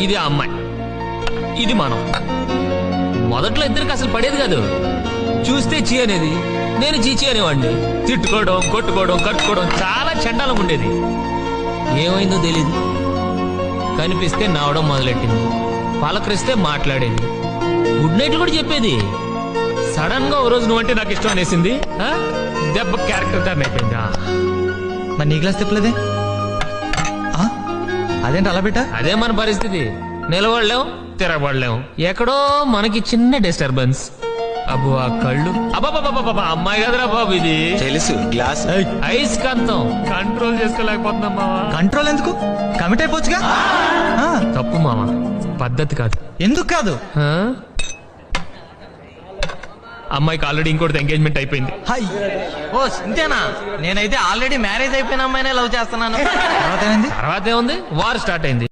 ఇది ఆ అమ్మాయి, ఇది మనం. మొదట్లో ఇద్దరికి అసలు పడేది కాదు. చూస్తే చీ అనేది, నేను చీచి అనేవాడిని. తిట్టుకోవడం, కొట్టుకోవడం, కట్టుకోవడం చాలా చండాలం ఉండేది. ఏమైందో తెలీదు, కనిపిస్తే నవ్వడం మొదలెట్టింది, పలకరిస్తే మాట్లాడేది, గుడ్ నైట్ కూడా చెప్పేది. సడన్ గా ఓ రోజు నువ్వంటే నాకు ఇష్టం అనేసింది. దెబ్బ క్యారెక్టర్ టర్న్ అయిపోయింది. మరి నీ గ్లాస్ తిప్పలేదే? అదేంటి అలా పెట్టా? అదే మన పరిస్థితి. నిలబడలేం, తిరగబడలేం. ఎక్కడో మనకి చిన్న డిస్టర్బెన్స్. అబ్బో ఆ కళ్ళు, అబ్బాబాబా అమ్మాయి కదరా బాబు ఇది. తెలుసు గ్లాస్ ఐస్కాంతం కంట్రోల్ చేసుకోలేకపోతున్నాం మావా. కంట్రోల్ ఎందుకు? కమిట్ అయిపోవచ్చుగా. తప్పు మావా, పద్ధతి కాదు. ఎందుకు కాదు? అమ్మాయికి ఆల్రెడీ ఇంకోటి ఎంగేజ్మెంట్ అయిపోయింది. ఓ ఇంతేనా? నేనైతే ఆల్రెడీ మ్యారేజ్ అయిపోయిన అమ్మాయినే లవ్ చేస్తున్నాను. తర్వాత ఏముంది, వార్ స్టార్ట్ అయింది.